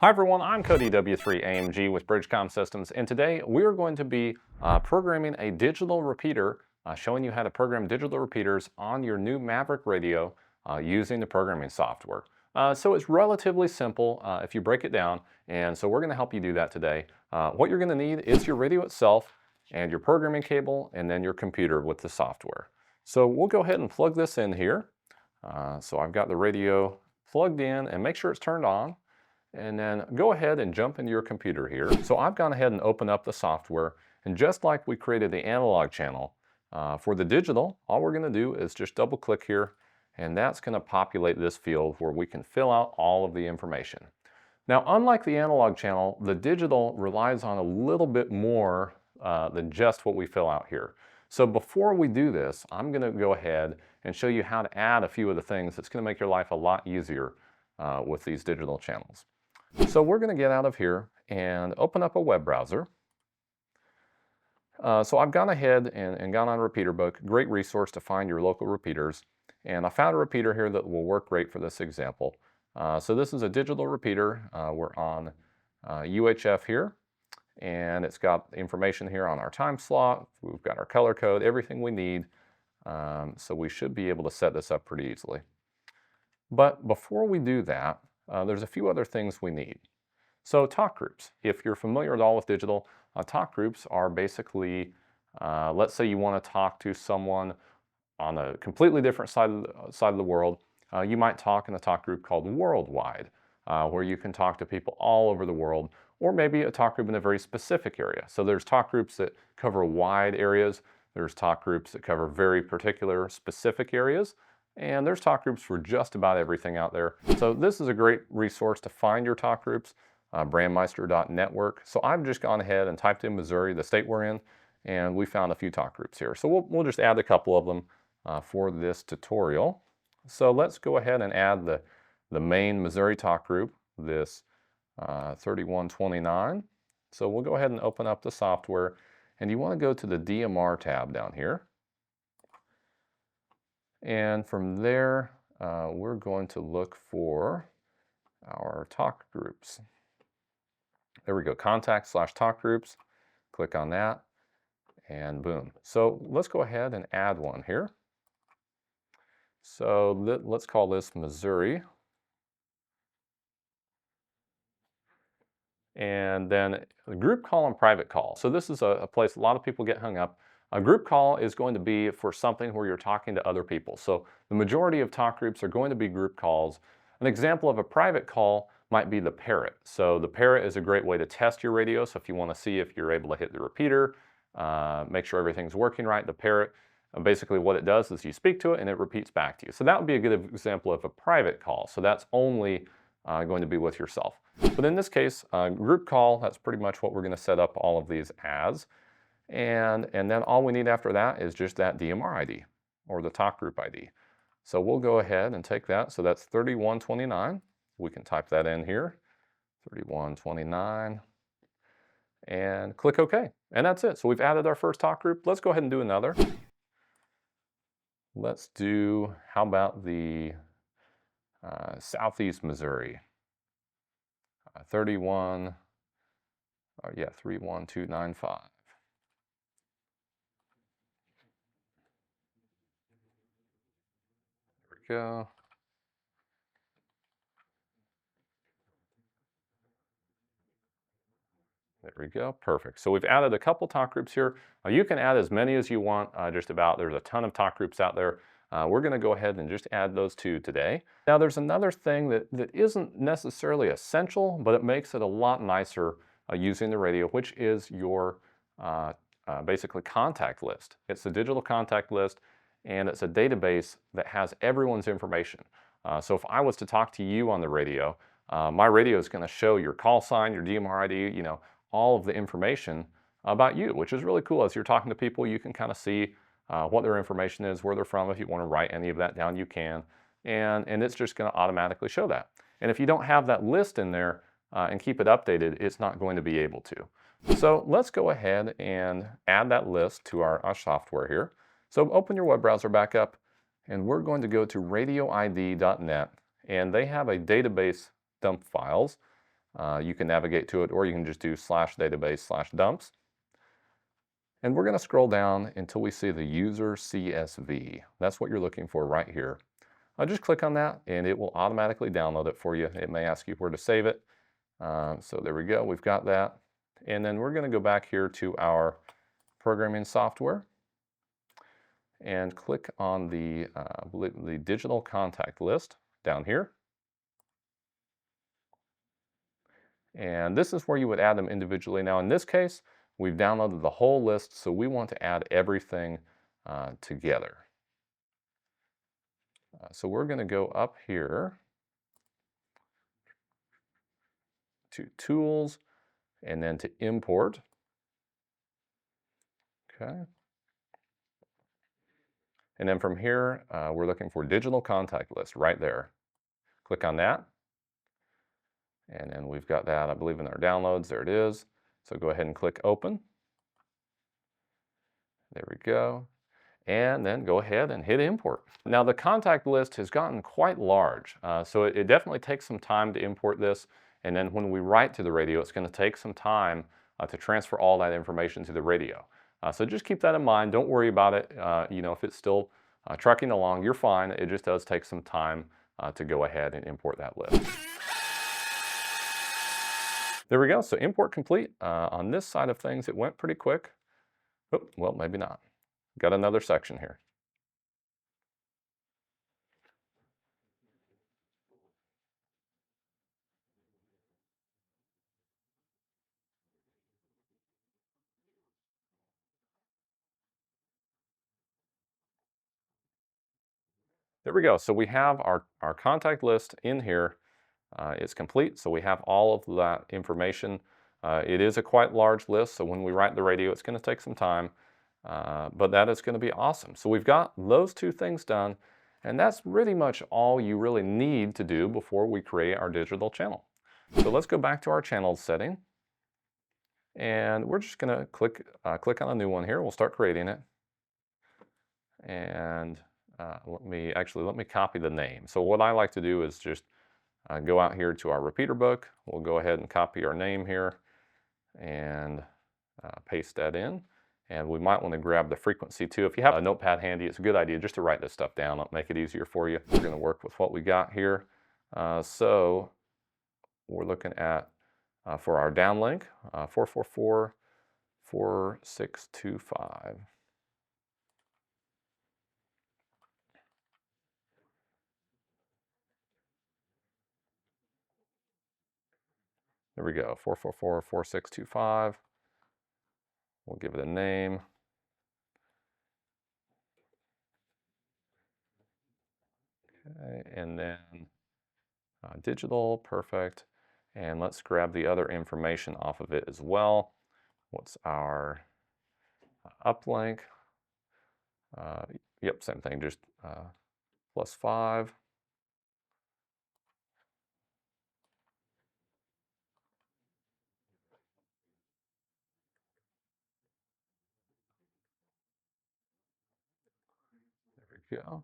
Hi everyone, I'm Cody W3AMG with BridgeCom Systems, and today we're going to be programming a digital repeater, showing you how to program digital repeaters on your new Maverick radio using the programming software. So it's relatively simple if you break it down, and so we're going to help you do that today. What you're going to need is your radio itself and your programming cable, and then your computer with the software. So we'll go ahead and plug this in here. So I've got the radio plugged in, and make sure it's turned on. And then go ahead and jump into your computer here. So I've gone ahead and opened up the software, and just like we created the analog channel, for the digital, all we're going to do is just double click here, and that's going to populate this field where we can fill out all of the information. Now, unlike the analog channel, the digital relies on a little bit more than just what we fill out here. So before we do this, I'm going to go ahead and show you how to add a few of the things that's going to make your life a lot easier with these digital channels. So we're going to get out of here and open up a web browser. So I've gone ahead and gone on Repeater Book, great resource to find your local repeaters. And I found a repeater here that will work great for this example. So this is a digital repeater. We're on UHF here, and it's got information here on our time slot. We've got our color code, everything we need. So we should be able to set this up pretty easily. But before we do that, there's a few other things we need. So Talkgroups, if you're familiar at all with digital, Talkgroups are basically, let's say you want to talk to someone on a completely different side of the world. You might talk in a talk group called Worldwide, where you can talk to people all over the world, or maybe a talk group in a very specific area. So there's talk groups that cover wide areas. There's talk groups that cover very particular specific areas. And there's talk groups for just about everything out there. So this is a great resource to find your talk groups, BrandMeister.network. So I've just gone ahead and typed in Missouri, the state we're in, and we found a few talk groups here. So we'll just add a couple of them for this tutorial. So let's go ahead and add the main Missouri talk group, this 3129. So we'll go ahead and open up the software, and you want to go to the DMR tab down here. And from there, we're going to look for our talk groups. There we go, contact/talk groups. Click on that, and boom. So let's go ahead and add one here. So let's call this Missouri. And then a group call and private call. So this is a place a lot of people get hung up. A group call is going to be for something where you're talking to other people. So the majority of talk groups are going to be group calls. An example of a private call might be the parrot. So the parrot is a great way to test your radio. So if you want to see if you're able to hit the repeater, make sure everything's working right, the parrot, basically what it does is you speak to it and it repeats back to you. So that would be a good example of a private call. So that's only going to be with yourself. But in this case, group call, that's pretty much what we're going to set up all of these as. And then all we need after that is just that DMR ID or the talk group ID. So we'll go ahead and take that. So that's 3129. We can type that in here, 3129, and click OK. And that's it. So we've added our first talk group. Let's go ahead and do another. Let's do, how about the Southeast Missouri, 31295. There we go. There we go, perfect. So we've added a couple talk groups here. You can add as many as you want, just about. There's a ton of talk groups out there. We're going to go ahead and just add those two today. Now there's another thing that isn't necessarily essential, but it makes it a lot nicer using the radio, which is your basically contact list. It's a digital contact list, and it's a database that has everyone's information. So if I was to talk to you on the radio, my radio is going to show your call sign, your DMR ID, you know, all of the information about you, which is really cool. As you're talking to people, you can kind of see what their information is, where they're from. If you want to write any of that down, you can. And it's just going to automatically show that. And if you don't have that list in there and keep it updated, it's not going to be able to. So let's go ahead and add that list to our software here. So open your web browser back up, and we're going to go to radioid.net, and they have a database dump files. You can navigate to it, or you can just do /database/dumps. And we're going to scroll down until we see the user CSV. That's what you're looking for right here. I'll just click on that and it will automatically download it for you. It may ask you where to save it. So there we go, we've got that. And then we're going to go back here to our programming software and click on the digital contact list down here. And this is where you would add them individually. Now in this case, we've downloaded the whole list, so we want to add everything together. So we're going to go up here to Tools and then to Import. Okay. And then from here, we're looking for Digital Contact List right there. Click on that. And then we've got that, I believe, in our downloads. There it is. So go ahead and click Open. There we go. And then go ahead and hit Import. Now the contact list has gotten quite large, so it definitely takes some time to import this. And then when we write to the radio, it's going to take some time to transfer all that information to the radio. So just keep that in mind. Don't worry about it. You know, if it's still trucking along, you're fine. It just does take some time to go ahead and import that list. There we go. So import complete. On this side of things, it went pretty quick. Oh, well, maybe not. Got another section here. There we go. So we have our contact list in here. It's complete, so we have all of that information. It is a quite large list, so when we write the radio, it's going to take some time, but that is going to be awesome. So we've got those two things done, and that's pretty much all you really need to do before we create our digital channel. So let's go back to our channel setting, and we're just going to click on a new one here. We'll start creating it, and let me copy the name. So what I like to do is just go out here to our repeater book. We'll go ahead and copy our name here and paste that in. And we might want to grab the frequency too. If you have a notepad handy, it's a good idea just to write this stuff down. It'll make it easier for you. We're going to work with what we got here. So we're looking at, for our downlink, 444-4625. There we go, 444-4625. We'll give it a name. Okay, and then digital, perfect. And let's grab the other information off of it as well. What's our uplink? Yep, same thing, just +5. There we go.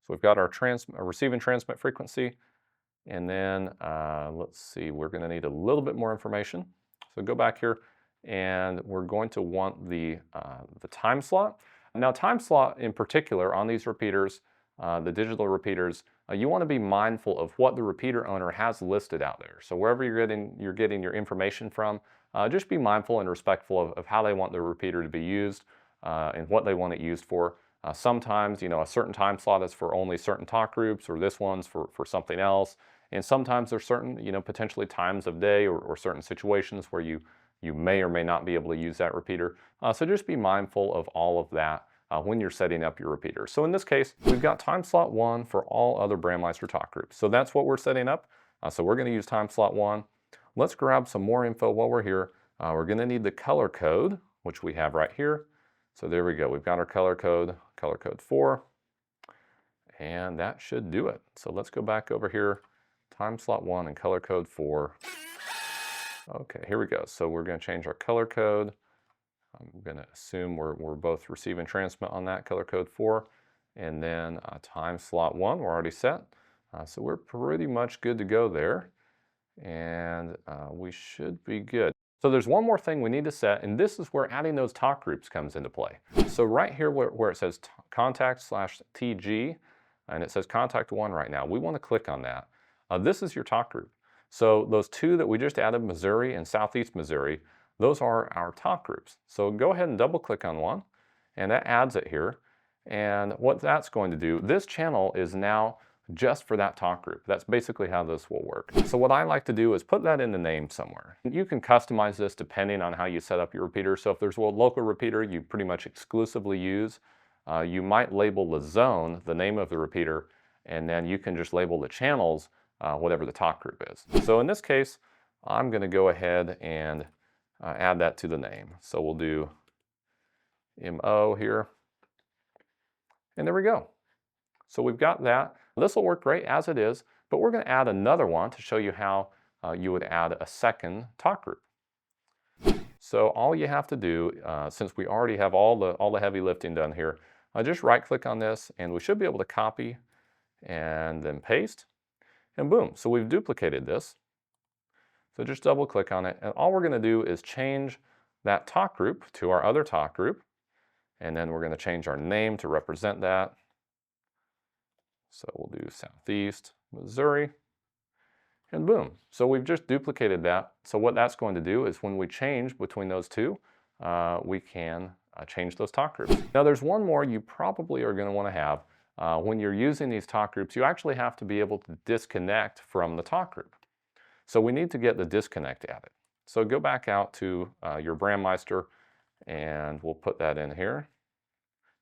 So we've got our receive and transmit frequency, and then let's see, we're going to need a little bit more information. So go back here, and we're going to want the time slot. Now, time slot in particular on these repeaters, the digital repeaters, you want to be mindful of what the repeater owner has listed out there. So wherever you're getting your information from, just be mindful and respectful of how they want the repeater to be used and what they want it used for. Sometimes, you know, a certain time slot is for only certain talk groups, or this one's for something else. And sometimes there's certain, you know, potentially times of day or certain situations where you may or may not be able to use that repeater. So just be mindful of all of that when you're setting up your repeater. So in this case, we've got time slot 1 for all other BrandMeister talk groups. So that's what we're setting up. So we're going to use time slot 1. Let's grab some more info while we're here. We're going to need the color code, which we have right here. So there we go. We've got our color code 4, and that should do it. So let's go back over here, time slot 1 and color code 4. Okay, here we go. So we're going to change our color code. I'm going to assume we're both receive and transmit on that color code 4, and then time slot 1 we're already set. So we're pretty much good to go there. and we should be good. So there's one more thing we need to set, and this is where adding those talk groups comes into play. So right here where it says contact/TG, and it says contact one right now, we want to click on that. This is your talk group. So those two that we just added, Missouri and Southeast Missouri, those are our talk groups. So go ahead and double click on one, and that adds it here. And what that's going to do, this channel is now just for that talk group. That's basically how this will work. So what I like to do is put that in the name somewhere. You can customize this depending on how you set up your repeater. So if there's a local repeater you pretty much exclusively use, you might label the zone, the name of the repeater, and then you can just label the channels, whatever the talk group is. So in this case, I'm going to go ahead and add that to the name. So we'll do MO here. And there we go. So we've got that. This will work great as it is, but we're going to add another one to show you how you would add a second talk group. So all you have to do, since we already have all the heavy lifting done here, just right click on this and we should be able to copy and then paste, and boom. So we've duplicated this. So just double click on it, and all we're going to do is change that talk group to our other talk group, and then we're going to change our name to represent that. So we'll do Southeast Missouri, and boom. So we've just duplicated that. So what that's going to do is when we change between those two, we can change those talk groups. Now there's one more you probably are going to want to have. When you're using these talk groups, you actually have to be able to disconnect from the talk group. So we need to get the disconnect added. So go back out to your BrandMeister, and we'll put that in here.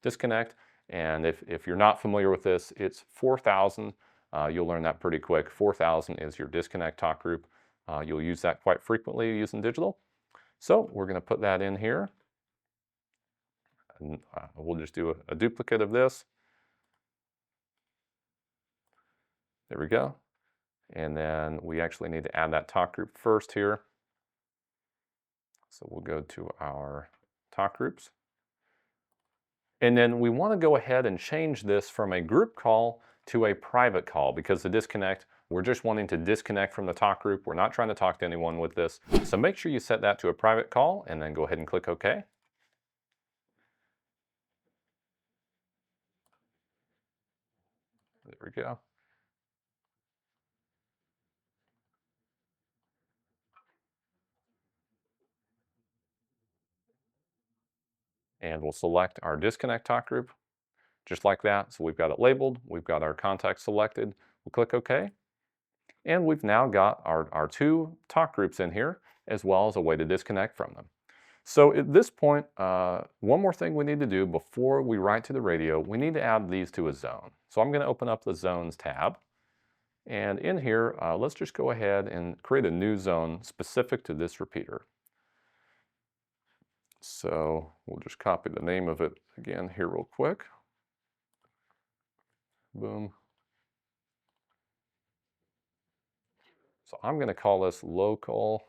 Disconnect. And if you're not familiar with this, it's 4000. You'll learn that pretty quick. 4000 is your disconnect talk group. You'll use that quite frequently using digital. So we're going to put that in here. And, we'll just do a duplicate of this. There we go. And then we actually need to add that talk group first here. So we'll go to our talk groups. And then we want to go ahead and change this from a group call to a private call, because the disconnect, we're just wanting to disconnect from the talk group. We're not trying to talk to anyone with this. So make sure you set that to a private call and then go ahead and click OK. There we go. And we'll select our disconnect talk group just like that. So we've got it labeled, we've got our contact selected, we'll click OK. And we've now got our two talk groups in here, as well as a way to disconnect from them. So at this point, one more thing we need to do before we write to the radio, we need to add these to a zone. So I'm going to open up the Zones tab. And in here, let's just go ahead and create a new zone specific to this repeater. So we'll just copy the name of it again here real quick. Boom. So I'm going to call this local.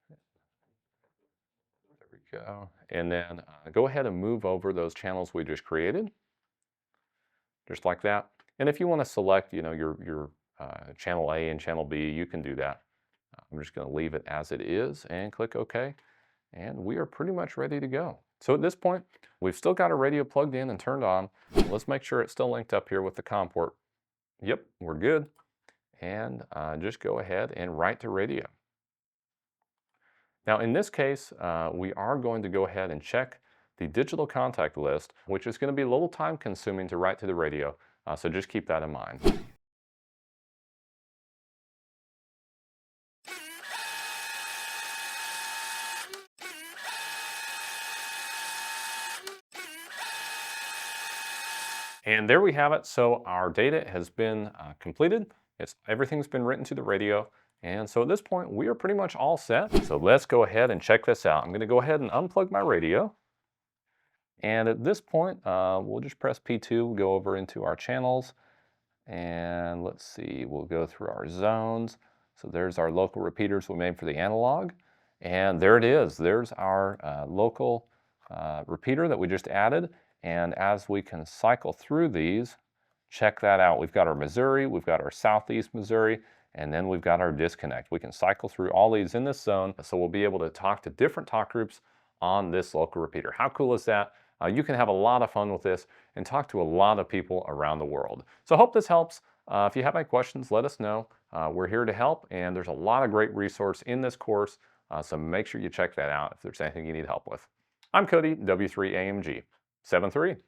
There we go. And then go ahead and move over those channels we just created, just like that. And if you want to select, your channel A and channel B, you can do that. I'm just going to leave it as it is and click OK. And we are pretty much ready to go. So at this point, we've still got our radio plugged in and turned on. Let's make sure it's still linked up here with the COM port. Yep, we're good. And just go ahead and write to radio. Now in this case, we are going to go ahead and check the digital contact list, which is going to be a little time consuming to write to the radio. So just keep that in mind. And there we have it. So our data has been completed. Everything's been written to the radio. And so at this point, we are pretty much all set. So let's go ahead and check this out. I'm going to go ahead and unplug my radio. And at this point, we'll just press P2, go over into our channels. And let's see, we'll go through our zones. So there's our local repeaters we made for the analog. And there it is. There's our local repeater that we just added. And as we can cycle through these, check that out. We've got our Missouri, we've got our Southeast Missouri, and then we've got our disconnect. We can cycle through all these in this zone, so we'll be able to talk to different talk groups on this local repeater. How cool is that? You can have a lot of fun with this and talk to a lot of people around the world. So I hope this helps. If you have any questions, let us know. We're here to help, and there's a lot of great resource in this course, so make sure you check that out if there's anything you need help with. I'm Cody, W3AMG 73.